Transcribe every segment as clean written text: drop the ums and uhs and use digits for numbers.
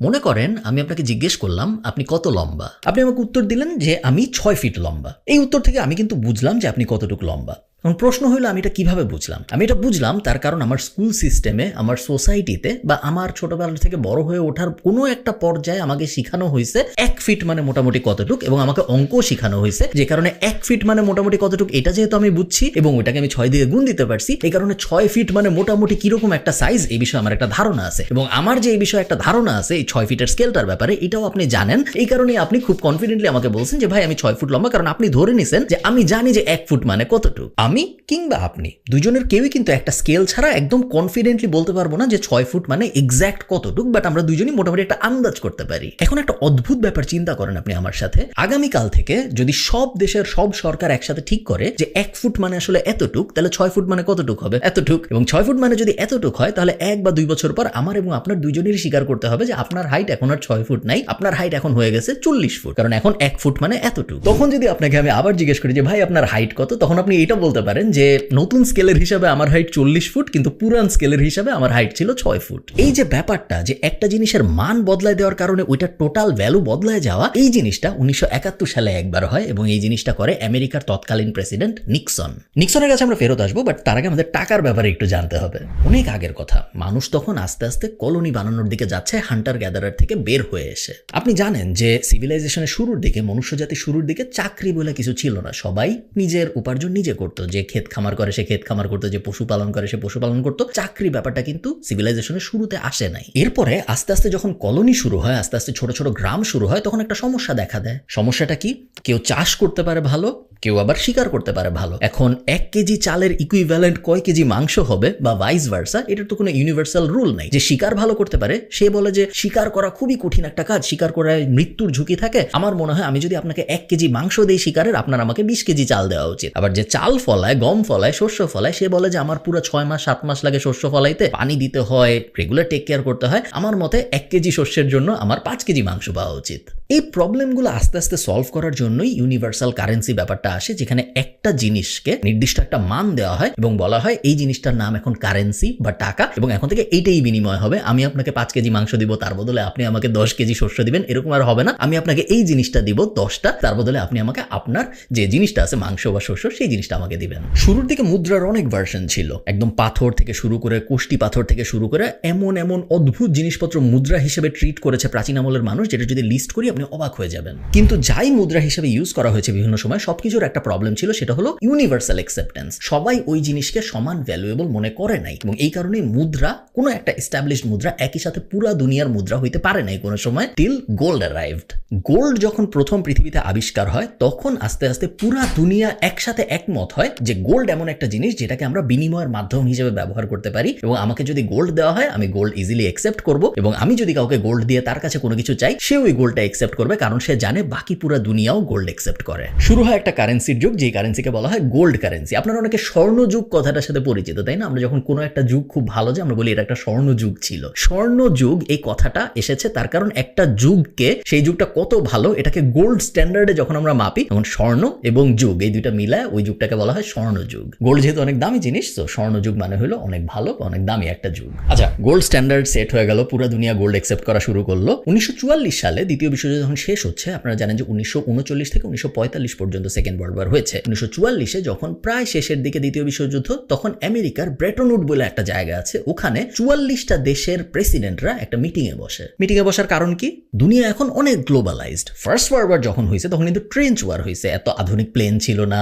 মনে করেন আমি আপনাকে জিজ্ঞেস করলাম আপনি কত লম্বা, আপনি আমাকে উত্তর দিলেন যে আমি 6 ফিট লম্বা। এই উত্তর থেকে আমি কিন্তু বুঝলাম যে আপনি কতটুকু লম্বা। এখন প্রশ্ন হলো আমি এটা কিভাবে বুঝলাম? আমি এটা বুঝলাম তার কারণ আমার স্কুল সিস্টেমে, আমার সোসাইটিতে বা আমার ছোটবেলা থেকে বড় হয়ে ওঠার কোনো একটা পর্যায়ে আমাকে শেখানো হয়েছে 1 ফিট মানে মোটামুটি কতটুক, এবং আমাকে অঙ্ক শেখানো হয়েছে যে কারণে 1 ফিট মানে মোটামুটি কতটুক এটা যেহেতু আমি বুঝছি এবং ওটাকে আমি 6 দিয়ে গুণ দিতে পারছি, এই কারণে 6 ফিট মানে মোটামুটি কিরকম একটা সাইজ এই বিষয়ে আমার একটা ধারণা আছে। এবং আমার যে এই বিষয়ে একটা ধারণা আছে এই 6 ফিটের স্কেলটার ব্যাপারে, এটাও আপনি জানেন। এই কারণে আপনি খুব কনফিডেন্টলি আমাকে বলছেন যে ভাই আমি 6 ফুট লম্বা, কারণ আপনি ধরে নিছেন যে আমি জানি যে 1 ফুট মানে কতটুক। আমি কিংবা আপনি দুজনের কেউই কিন্তু একটা স্কেল ছাড়া একদম কনফিডেন্টলি বলতে পারবো না যে 6 ফুট মানে এক্স্যাক্ট কতটুক, বাট আমরা দুজনই মোটামুটি একটা আন্দাজ করতে পারি। এখন একটা অদ্ভুত ব্যাপার চিন্তা করেন আপনি আমার সাথে। আগামীকাল থেকে যদি সব দেশের সব সরকার একসাথে ঠিক করে যে 1 ফুট মানে আসলে এতটুক, তাহলে 6 ফুট মানে কতটুক হবে? এতটুক। এবং 6 ফুট মানে যদি এতটুক হয় তাহলে 1 বা 2 বছর পর আমার এবং আপনার দুইজনেরই স্বীকার করতে হবে যে আপনার হাইট এখন আর 6 ফুট নাই, আপনার হাইট এখন হয়ে গেছে 40 ফুট, কারণ এখন 1 ফুট মানে এতটুক। তখন যদি আপনাকে আমি আবার জিজ্ঞেস করি যে ভাই আপনার হাইট কত, তখন আপনি এটা বলতে পারেন যে নতুন স্কেলের হিসাবে আমার হাইট 40 ফুট, কিন্তু পুরান স্কেলের হিসাবে আমার হাইট ছিল 6 ফুট। এই যে ব্যাপারটা যে একটা জিনিসের মান বদলায় দেওয়ার কারণে ওইটা টোটাল ভ্যালু বদলায় যাওয়া, এই জিনিসটা 1971 সালে একবার হয় এবং এই জিনিসটা করে আমেরিকার তৎকালীন প্রেসিডেন্ট নিক্সন। নিক্সনের কাছে আমরা ফেরত আসবো, বাট তার আগে আমাদের টাকার ব্যাপারে একটু জানতে হবে। অনেক আগের কথা, মানুষ তখন আস্তে আস্তে কলোনি বানানোর দিকে যাচ্ছে হান্টার গ্যাদারার থেকে বের হয়ে এসে। আপনি জানেন যে সিভিলাইজেশনের শুরুর দিকে, মনুষ্যজাতির শুরুর দিকে চাকরি বলে কিছু ছিল না। সবাই নিজের উপার্জন নিজে করতো। যে ক্ষেত খামার করে সে ক্ষেত খামার করতো, যে পশুপালন করে সে পশুপালন করতো। চাকরি ব্যাপারটা কিন্তু সিভিলাইজেশনের শুরুতে আসে নাই। এরপরে আস্তে আস্তে যখন কলোনি শুরু হয়, আস্তে আস্তে ছোট ছোট গ্রাম শুরু হয়, তখন একটা সমস্যা দেখা দেয়। সমস্যাটা কি? কেউ চাষ করতে পারে ভালো, কেউ আবার শিকার করতে পারে ভালো। এখন 1 কেজি চালের ইকুইভ্যালেন্ট কয় কেজি মাংস হবে বা ভাইস ভার্সা, এটার তো কোনো ইউনিভার্সাল রুল নাই। যে শিকার ভালো করতে পারে সে বলে যে শিকার করা খুবই কঠিন একটা কাজ, শিকার করায় মৃত্যুর ঝুঁকি থাকে। আমার মনে হয় আমি যদি আপনাকে 1 কেজি মাংস দেই শিকারের, আপনার আমাকে 20 কেজি চাল দেওয়া উচিত। আবার যে চাল ফলায়, গম ফলায়, শস্য ফলায়, সে বলে যে আমার পুরো 6 মাস 7 মাস লাগে শস্য ফলাইতে, পানি দিতে হয়, রেগুলার টেক কেয়ার করতে হয়। আমার মতে 1 কেজি শস্যের জন্য আমার 5 কেজি মাংস পাওয়া উচিত। এই প্রবলেমগুলো আস্তে আস্তে সলভ করার জন্যই ইউনিভার্সাল কারেন্সি ব্যাপারটা আসে, যেখানে একটা জিনিসকে নির্দিষ্ট একটা মান দেওয়া হয় এবং বলা হয় এই জিনিসটার নাম এখন কারেন্সি বা টাকা, এবং এখন থেকে এইটাই বিনিময় হবে। আমি আপনাকে 5 কেজি মাংস দিব, তার বদলে আপনি আমাকে 10 কেজি শস্য দিবেন, এরকম আর হবে না। আমি আপনাকে এই জিনিসটা দিব 10টা, তার বদলে আপনি আমাকে আপনার যে জিনিসটা আছে মাংস বা শস্য, সেই জিনিসটা আমাকে দিবেন। শুরুর দিকে মুদ্রার অনেক ভার্সন ছিল, একদম পাথর থেকে শুরু করে, কোষ্টি পাথর থেকে শুরু করে এমন এমন অদ্ভুত জিনিসপত্র মুদ্রা হিসেবে ট্রিট করেছে প্রাচীন আমলের মানুষ, যেটা যদি লিস্ট করি আপনি অবাক হয়ে যাবেন। কিন্তু যাই মুদ্রা হিসেবে ইউজ করা হয়েছে বিভিন্ন সময়, সবকিছুর একটা প্রবলেম ছিল, সেটা হলো ইউনিভার্সাল অ্যাকসেপ্টেন্স। সবাই ওই জিনিসকে সমান ভ্যালুয়েবল মনে করে নাই, এবং এই কারণে মুদ্রা, কোনো একটা এস্টাবলিশড মুদ্রা একই সাথে পুরা দুনিয়ার মুদ্রা হইতে পারে নাই কোনো সময়, টিল গোল্ড অ্যারাইভড। গোল্ড যখন প্রথম পৃথিবীতে আবিষ্কার হয়, তখন আস্তে আস্তে পুরা দুনিয়া একসাথে একমত হয় যে গোল্ড এমন একটা জিনিস যেটাকে আমরা বিনিময়ের মাধ্যম হিসেবে ব্যবহার করতে পারি, এবং আমাকে যদি গোল্ড দেওয়া হয় আমি গোল্ড ইজিলি অ্যাকসেপ্ট করব, এবং আমি যদি কাউকে গোল্ড দিয়ে তার কাছে কোনো কিছু চাই, সে ওই গোল্ডটা অ্যাকসেপ্ট করবে, কারণ সে জানে বাকি পুরো দুনিয়াও গোল্ড অ্যাকসেপ্ট করে। শুরু হয় একটা কারেন্সির যুগ, যে কারেন্সিকে বলা হয় গোল্ড কারেন্সি। আপনারা অনেকে স্বর্ণ যুগ কথাটার সাথে পরিচিত, তাই না? আমরা যখন কোনো একটা যুগ খুব ভালো যে আমরা বলি এটা একটা স্বর্ণ যুগ ছিল। স্বর্ণ যুগ এই কথাটা এসেছে তার কারণ একটা যুগকে, সেই যুগটা কত ভালো এটাকে গোল্ড স্ট্যান্ডার্ডে যখন আমরা মাপি, তখন স্বর্ণ এবং যুগ এই দুইটা মিলায় ওই যুগটাকে বলা হয় স্বর্ণ যুগ। গোল্ড যেহেতু অনেক দামি জিনিস, তো স্বর্ণ যুগ মানে হলো অনেক ভালো, অনেক দামি একটা যুগ। আচ্ছা, গোল্ড স্ট্যান্ডার্ড সেট হয়ে গেল, পুরো দুনিয়া গোল্ড অ্যাকসেপ্ট করা শুরু করলো। 1944 সালে দ্বিতীয় বিশ্বযুদ্ধ যখন শেষ হচ্ছে, আপনারা জানেন যে 1939 থেকে 1945 পর্যন্ত সেকেন্ড ওয়ার্ল্ড ওয়ার হয়েছে। 1944-এ যখন প্রায় শেষের দিকে দ্বিতীয় বিশ্বযুদ্ধ, তখন আমেরিকার ব্রেটন উড বলে একটা জায়গা আছে, ওখানে 44টা দেশের প্রেসিডেন্টরা একটা মিটিংয়ে বসে। মিটিংয়ে বসার কারণ কি? দুনিয়া এখন অনেক গ্লোবালাইজড। ফার্স্ট ওয়ার্ল্ড ওয়ার যখন হয়েছে তখন কিন্তু ট্রেঞ্চ ওয়ার হয়েছে, এত আধুনিক প্লেন ছিল না,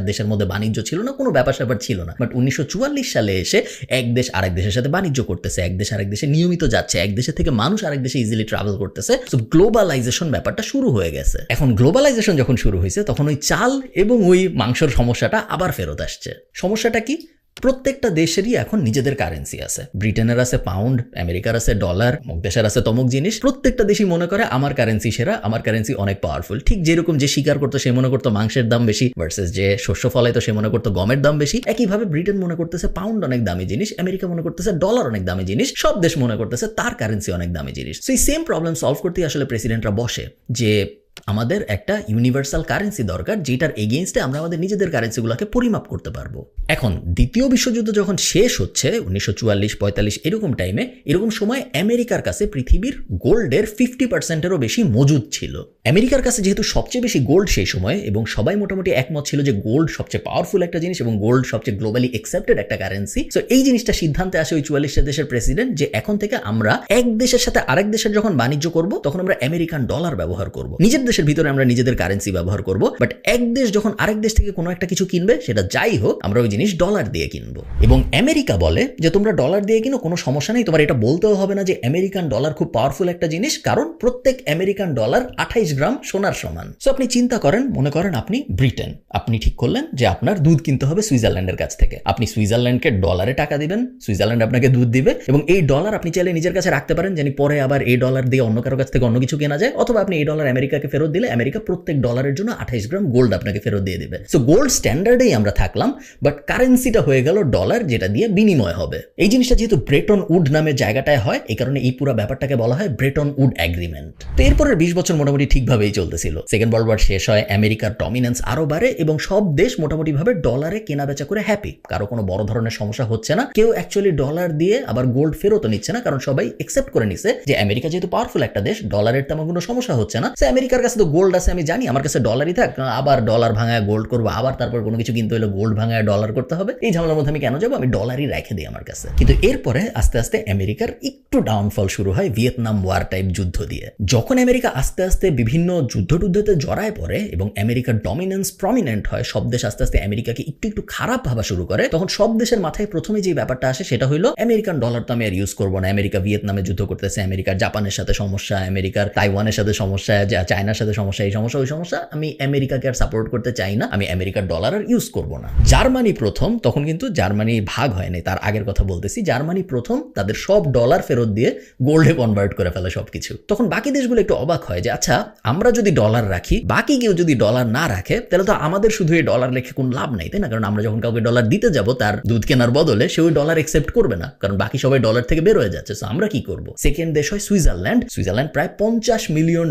দেশের মধ্যে বাণিজ্য ছিল না, কোনো ব্যাপার স্যাপার ছিল না। বাট 1944 সালে এসে এক দেশ আরেক দেশের সাথে বাণিজ্য করতেছে, এক দেশ আরেক দেশে নিয়মিত যাচ্ছে, এক দেশের থেকে মানুষ আরেক দেশে ইজিলি ট্রাভেল করতেছে। সো গ্লোবালাইজেশন ব্যাপারটা শুরু হয়ে গেছে। এখন গ্লোবালাইজেশন যখন শুরু হয়েছে, তখন ওই চাল এবং ওই মাংসর সমস্যাটা আবার ফেরত আসছে। সমস্যাটা কি? প্রত্যেকটা দেশেরই এখন নিজেদের কারেন্সি আছে। ব্রিটেনের আছে পাউন্ড, আমেরিকার আছে ডলার, অমুক দেশের আছে তমুক জিনিস। প্রত্যেকটা দেশই মনে করে আমার কারেন্সি সেরা, আমার কারেন্সি অনেক পাওয়ারফুল। ঠিক যেরকম যে শিকার করতো সে মনে করতো মাংসের দাম বেশি, ভার্সেস যে শস্য ফলাইতো সে মনে করতো গমের দাম বেশি। একইভাবে ব্রিটেন মনে করতেছে পাউন্ড অনেক দামি জিনিস, আমেরিকা মনে করতেছে ডলার অনেক দামি জিনিস, সব দেশ মনে করতেছে তার কারেন্সি অনেক দামি জিনিস। সো এই সেম প্রবলেম সলভ করতে আসলে প্রেসিডেন্টরা বসে যে আমাদের একটা ইউনিভার্সাল কারেন্সি দরকার, যেটার এগেইনস্টে আমরা আমাদের নিজেদের কারেন্সিগুলোকে পরিমাপ করতে পারবো। এখন দ্বিতীয় বিশ্বযুদ্ধ যখন শেষ হচ্ছে 1944-45 এরকম টাইমে, এরকম সময় আমেরিকার কাছে পৃথিবীর গোল্ডের 50%-এরও বেশি মজুদ ছিল। আমেরিকার কাছে যেহেতু সবচেয়ে বেশি গোল্ড সেই সময়, এবং সবাই মোটামুটি একমত ছিল যে গোল্ড সবচেয়ে পাওয়ারফুল একটা জিনিস এবং গোল্ড সবচেয়ে গ্লোবালি অ্যাকসেপ্টেড একটা কারেন্সি। সো এই জিনিসটা সিদ্ধান্তে আসে ওই 44টা দেশের প্রেসিডেন্ট যে এখন থেকে আমরা এক দেশের সাথে আরেক দেশের যখন বাণিজ্য করব তখন আমরা আমেরিকান ডলার ব্যবহার করব, নিজের দেশের ভিতরে আমরা নিজেদের কারেন্সি ব্যবহার করব, বাট এক দেশ যখন আরেক দেশ থেকে কোনো একটা কিছু কিনবে সেটা যাই হোক আমরা ওই জিনিস ডলার দিয়ে কিনবো। এবং আমেরিকা বলে যে তোমরা ডলার দিয়ে কিনো, কোনো সমস্যা নেই, তোমার এটা বলতেও হবে না যে আমেরিকান ডলার খুব পাওয়ারফুল একটা জিনিস, কারণ প্রত্যেক আমেরিকান ডলার 28 গ্রাম সোনার সমান। সো আপনি চিন্তা করেন, মনে করেন আপনি ব্রিটেন, আপনি ঠিক করলেন যে আপনার দুধ কিনতে হবে সুইজারল্যান্ডের কাছ থেকে, আপনি সুইজারল্যান্ডকে ডলারে টাকা দিবেন, সুইজারল্যান্ড আপনাকে দুধ দিবে, এবং এই ডলার আপনি চাইলে নিজের কাছে রাখতে পারেন যেন পরে আবার এই ডলার দিয়ে অন্য কারো কাছ থেকে অন্য কিছু কেনা যায়, অথবা আপনি এই ডলার আমেরিকাকে ফেরত দিলে আমেরিকা প্রত্যেক ডলারের জন্য 28 গ্রাম গোল্ড আপনাকে ফেরত দিয়ে দিবে। সো গোল্ড স্ট্যান্ডার্ডেই আমরা থাকলাম, বাট কারেন্সিটা হয়ে গেল ডলার, যেটা দিয়ে বিনিময় হবে। এই জিনিসটা যেহেতু ব্রেটন উড নামের জায়গাটায় হয়, এই কারণে এই পুরো ব্যাপারটাকে বলা হয় ব্রেটন উড এগ্রিমেন্ট। তো এরপরের 20 বছর মোটামুটি ঠিকভাবেই চলতেছিল। সেকেন্ড ওয়ার্ল্ড ওয়ার শেষ হয়, আমেরিকার ডমিনেন্স আরো বাড়ে এবং সব দেশ মোটামুটি ভাবে ডলারে কেনা বেচা করে হ্যাপি, কারো কোনো বড় ধরনের সমস্যা হচ্ছে না, কেউ অ্যাকচুয়ালি ডলার দিয়ে আবার গোল্ড ফেরতও নিচ্ছে না, কারণ সবাই একসেপ্ট করে নিছে যে আমেরিকা যেহেতু পাওয়ারফুল একটা দেশ, ডলারের তেমন কোনো সমস্যা হচ্ছে না। সে আমেরিকার কাছে তো গোল্ড আছে, আমি জানি, আমার কাছে ডলারই থাক, আবার ডলার ভাঙায় গোল্ড করবো, আবার তারপর কোনো কিছু কিনতে হলে গোল্ড ভাঙায় ডলার করতে হবে, এই ঝামেলার মধ্যে আমি কেন যাবো, আমি ডলারই রেখে দিই আমার কাছে। কিন্তু এরপরে আস্তে আস্তে আমেরিকার একটু ডাউনফল শুরু হয় ভিয়েতনাম ওয়ার টাইপ যুদ্ধ দিয়ে। যখন আমেরিকা আস্তে আস্তে বিভিন্ন যুদ্ধটুদ্ধতে জড়ায় পড়ে এবং আমেরিকার ডমিনেন্স প্রমিনেন্ট হয়, সব দেশ আস্তে আস্তে আমেরিকাকে একটু একটু খারাপ ভাবা শুরু করে, তখন সব দেশের মাথায় প্রথমে যে ব্যাপারটা আসে সেটা হলো আমেরিকান ডলার তো আমি আর ইউজ করবো না। আমেরিকা ভিয়েতনামে যুদ্ধ করতেছে, আমেরিকার জাপানের সাথে সমস্যা, আমেরিকার তাইওয়ানের সাথে সমস্যা, চায়নার সাথে সমস্যা, এই সমস্যা ওই সমস্যা, আমি আমেরিকাকে আর সাপোর্ট করতে চাই না, আমি আমেরিকার ডলার আর ইউজ করবো না। জার্মানি প্রথম, তখন কিন্তু জার্মানি ভাগ হয়নি, তার আগের কথা বলতেছি, জার্মানি প্রথম তাদের সব ডলার ফেরত দিয়ে গোল্ডে কনভার্ট করে ফেলে সবকিছু। তখন বাকি দেশগুলো একটু অবাক হয় যে আচ্ছা, আমরা যদি ডলার রাখি, বাকি কেউ যদি ডলার না রাখে, তাহলে তো আমাদের শুধু এই ডলার রেখে কোনো লাভ নাই, তাই না? কারণ আমরা যখন কাউকে ডলার দিতে যাব তার দুধ কেনার বদলে সে ওই ডলার একসেপ্ট করবে না, কারণ বাকি সবাই ডলার থেকে বের হয়ে যাচ্ছে। সো আমরা কি করব? সেকেন্ড দেশ হয় সুইজারল্যান্ড। সুইজারল্যান্ড প্রায় $50 মিলিয়ন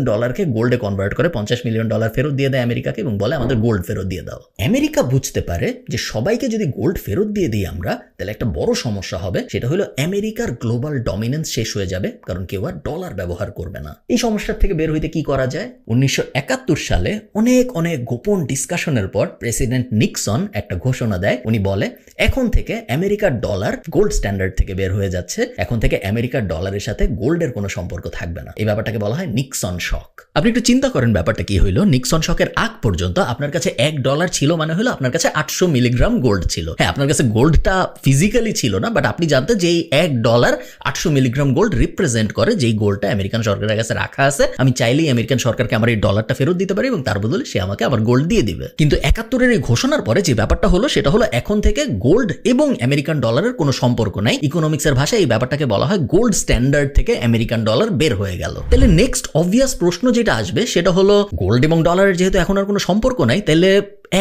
গোল্ডে কনভার্ট করে, $50 মিলিয়ন ফেরত দিয়ে দেয় আমেরিকাকে এবং বলে আমাদের গোল্ড ফেরত দিয়ে দাও। আমেরিকা বুঝতে পারে যে সবাইকে যদি গোল্ড ফেরত দিয়ে দিই আমরা, তাহলে একটা বড় সমস্যা হবে, সেটা হলো আমেরিকার গ্লোবাল ডমিনেন্স শেষ হয়ে যাবে, কারণ কেউ আর ডলার ব্যবহার করবে না। এই সমস্যার থেকে বের হইতে কি করা যায়? 1971 সালে অনেক অনেক গোপন ডিসকাশনের পর প্রেসিডেন্ট নিক্সন একটা ঘোষণা দেয়। উনি বলে এখন থেকে আমেরিকার ডলার গোল্ড স্ট্যান্ডার্ড থেকে বের হয়ে যাচ্ছে, এখন থেকে আমেরিকার ডলারের সাথে গোল্ডের কোনো সম্পর্ক থাকবে না। এই ব্যাপারটাকে বলা হয় নিক্সন শক। আপনি একটু চিন্তা করেন ব্যাপারটা কি হইলো। নিক্সন শকের আগ পর্যন্ত আপনার কাছে $1 ছিল মানে হলো আপনার কাছে 800 মিলিগ্রাম গোল্ড ছিল। হ্যাঁ, আপনার কাছে গোল্ডটা ফিজিক্যালি ছিল না, বাট আপনি জানতেন যে এই $1 800 মিলিগ্রাম গোল্ড রিপ্রেজেন্ট করে, যেই গোল্ডটা আমেরিকান সরকারের কাছে রাখা আছে, আমি চাইলেই আমেরিকান সরকারকে আমার এই ডলারটা ফেরত দিতে পারি এবং তার বদলে সে আমাকে আবার গোল্ড দিয়ে দিবে। কিন্তু 71-এর এই ঘোষণার পরে যে ব্যাপারটা হলো সেটা হলো এখন থেকে গোল্ড এবং আমেরিকান ডলারের কোনো সম্পর্ক নাই। ইকোনমিক্সের ভাষায় এই ব্যাপারটাকে বলা হয় গোল্ড স্ট্যান্ডার্ড থেকে আমেরিকান ডলার বের হয়ে গেল। তাহলে নেক্সট অবভিয়াস প্রশ্ন যেটা আসবে সেটা হলো গোল্ড এবং ডলারের যেহেতু এখন আর কোনো সম্পর্ক নাই, তাহলে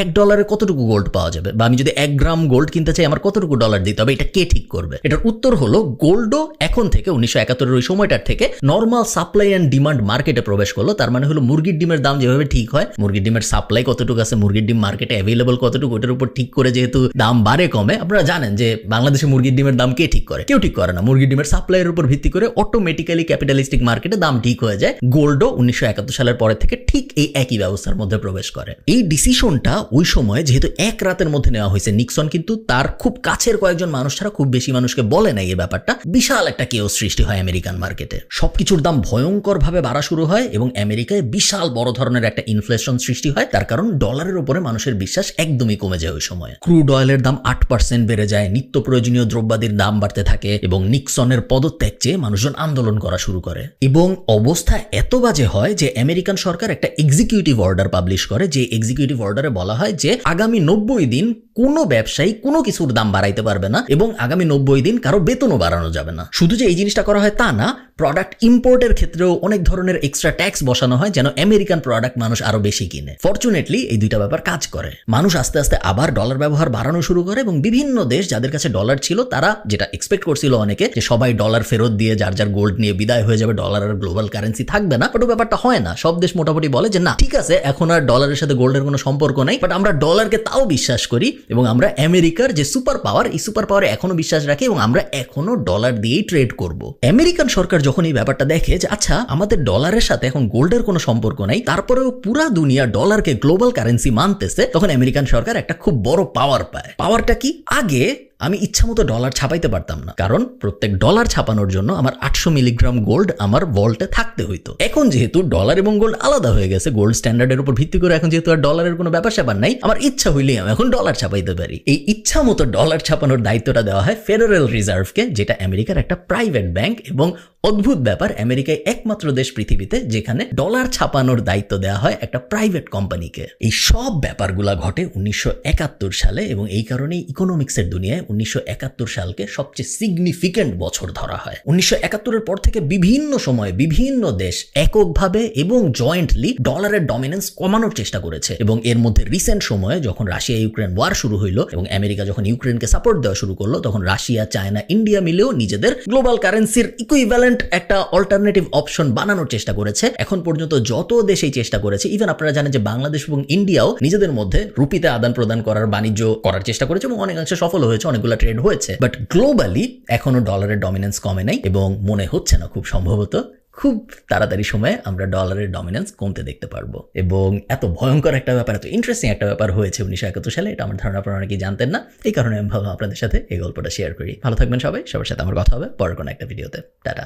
$1 কতটুকু গোল্ড পাওয়া যাবে, বা আমি যদি 1 গ্রাম গোল্ড কিনতে চাই আমার কতটুকু ডলার দিতে হবে, এটা কে ঠিক করবে? এটার উত্তর হলো গোল্ডও এখন থেকে 1971-এর ওই সময়টার থেকে নর্মাল সাপ্লাই অ্যান্ড ডিমান্ড মার্কেটে প্রবেশ করলো। তার মানে হলো মুরগির ডিমের দাম যেভাবে ঠিক হয়, মুরগির ডিমের সাপ্লাই কতটুকু আছে, মুরগির ডিম মার্কেটে অ্যাভেলেবল কতটুকু, ওটার উপর ঠিক করে যেহেতু দাম বাড়ে কমে। আপনারা জানেন যে বাংলাদেশে মুরগির ডিমের দাম কে ঠিক করে? কেউ ঠিক করে না। মুরগির ডিমের সাপ্লাইয়ের উপর ভিত্তি করে অটোমেটিক্যালি ক্যাপিটালিস্টিক মার্কেটে দাম ঠিক হয়ে যায়। গোল্ডও 1971 সালের পরে থেকে ঠিক এই একই ব্যবস্থার মধ্যে প্রবেশ করে। এই ডিসিশনটা ওই সময় যেহেতু এক রাতের মধ্যে নেওয়া হয়েছে, নিক্সন কিন্তু তার খুব কাছের কয়েকজন মানুষ ছাড়া খুব বেশি মানুষকে বলে নাই এই ব্যাপারটা। বিশাল একটা কেওস সৃষ্টি হয় আমেরিকান মার্কেটে, সবকিছুর দাম ভয়ঙ্কর ভাবে বাড়া শুরু হয় এবং আমেরিকায় বিশাল বড় ধরনের একটা ইনফ্লেশন সৃষ্টি হয়। তার কারণ ডলারের উপরে মানুষের বিশ্বাস একদমই কমে যায় ওই সময়। ক্রুড অয়েলের দাম 8% বেড়ে যায়, নিত্য প্রয়োজনীয় দ্রব্যাদির দাম বাড়তে থাকে এবং নিক্সনের পদত্যাগ চেয়ে মানুষজন আন্দোলন করা শুরু করে। এবং অবস্থা এত বাজে হয় যে আমেরিকান সরকার একটা এক্সিকিউটিভ অর্ডার পাবলিশ করে, যে এক্সিকিউটিভ অর্ডারে বলা হয় যে আগামী 90 দিন কোনো ব্যবসায়ী কোনো কিছুর দাম বাড়াইতে পারবে না এবং আগামী 90 দিন কারো বেতনও বাড়ানো যাবে না। শুধু যে এই জিনিসটা করা হয় তা না, প্রোডাক্ট ইম্পোর্টের ক্ষেত্রেও অনেক ধরনের এক্সট্রা ট্যাক্স বসানো হয় যেন আমেরিকান প্রোডাক্ট মানুষ আরো বেশি কিনে। ফরচুনেটলি এই দুইটা ব্যাপার কাজ করে। মানুষ আস্তে আস্তে আবার ডলার ব্যবহার বাড়ানো শুরু করে এবং বিভিন্ন দেশ যাদের কাছে ডলার ছিল তারা যেটা এক্সপেক্ট করছিল অনেকে যে সবাই ডলার ফেরত দিয়ে যার যার গোল্ড নিয়ে বিদায় হয়ে যাবে, ডলার আর গ্লোবাল কারেন্সি থাকবে না। বাট ব্যাপারটা হয় না। সব দেশ মোটামুটি বলে যে না, ঠিক আছে, এখন আর ডলারের সাথে গোল্ডের কোনো সম্পর্ক নাই, বাট আমরা ডলারকে তাও বিশ্বাস করি এবং আমরা আমেরিকার যে সুপার পাওয়ার, এই সুপার পাওয়ারে এখনো বিশ্বাস রাখি এবং আমরা এখনো ডলার দিয়েই ট্রেড করব। আমেরিকান সরকার যখন এই ব্যাপারটা দেখে যে আচ্ছা আমাদের ডলারের সাথে এখন গোল্ডের কোনো সম্পর্ক নাই, তারপরেও পুরা দুনিয়া ডলারকে গ্লোবাল কারেন্সি মানতেছে, তখন আমেরিকান সরকার একটা খুব বড় পাওয়ার পায়। পাওয়ারটা কি? আগে আমি ইচ্ছা মতো ডলার ছাপাইতে পারতাম না, কারণ প্রত্যেক ডলার ছাপানোর জন্য আমার 800 মিলিগ্রাম গোল্ড আমার ভল্টে থাকতে হইতো। এখন যেহেতু ডলার এবং গোল্ড আলাদা হয়ে গেছে, গোল্ড স্ট্যান্ডার্ডের উপর ভিত্তি করে এখন যেহেতু আর ডলারের কোনো ব্যাপার স্যাপার নাই, আমার ইচ্ছা হইলেই আমি এখন ডলার ছাপাইতে পারি। এই ইচ্ছা মতো ডলার ছাপানোর দায়িত্বটা দেওয়া হয় ফেডারেল রিজার্ভকে, যেটা আমেরিকার একটা প্রাইভেট ব্যাংক। এবং অদ্ভুত ব্যাপার, আমেরিকায় একমাত্র দেশ পৃথিবীতে যেখানে ডলার ছাপানোর দায়িত্ব দেওয়া হয় একটা প্রাইভেট কোম্পানিকে। এই সব ব্যাপারগুলা ঘটে 1971 সালে এবং এই কারণেই ইকোনমিক্সের দুনিয়ায় 1971 সালকে সবচেয়ে সিগনিফিকেন্ট বছর ধরা হয়। 1971-এর পর থেকে বিভিন্ন সময়ে বিভিন্ন দেশ এককভাবে এবং জয়েন্টলি ডলারের ডমিনেন্স কমানোর চেষ্টা করেছে। এবং এর মধ্যে রিসেন্ট সময়ে যখন রাশিয়া ইউক্রেন ওয়ার শুরু হইলো এবং আমেরিকা যখন ইউক্রেনকে সাপোর্ট দেওয়া শুরু করলো, তখন রাশিয়া, চায়না, ইন্ডিয়া মিলেও নিজেদের গ্লোবাল কারেন্সির ইকুইভ্যালেন্ট একটা অল্টারনেটিভ অপশন বানানোর চেষ্টা করেছে। এখন পর্যন্ত যত দেশ এই চেষ্টা করেছে, ইভেন আপনারা জানেন যে বাংলাদেশ এবং ইন্ডিয়াও নিজেদের মধ্যে রুপিতে আদান প্রদান করার, বাণিজ্য করার চেষ্টা করেছে এবং অনেকাংশে সফল হয়েছে, অনেকগুলো ট্রেড হয়েছে। বাট গ্লোবালি এখনো ডলারের ডমিনেন্স কমে নাই এবং মনে হচ্ছে না খুব সম্ভবত খুব তাড়াতাড়ি সময়ে আমরা ডলারের ডমিনেন্স কমতে দেখতে পারবো। এবং এত ভয়ঙ্কর একটা ব্যাপার, এত ইন্টারেস্টিং একটা ব্যাপার হয়েছে 1971 সালে, এটা আমার ধারণা আপনারা অনেকেই জানতেন না। এই কারণে আমি ভাবলাম আপনাদের সাথে এই গল্পটা শেয়ার করি। ভালো থাকবেন সবাই, সবার সাথে আমার কথা হবে পরের কোনো একটা ভিডিওতে। টাটা।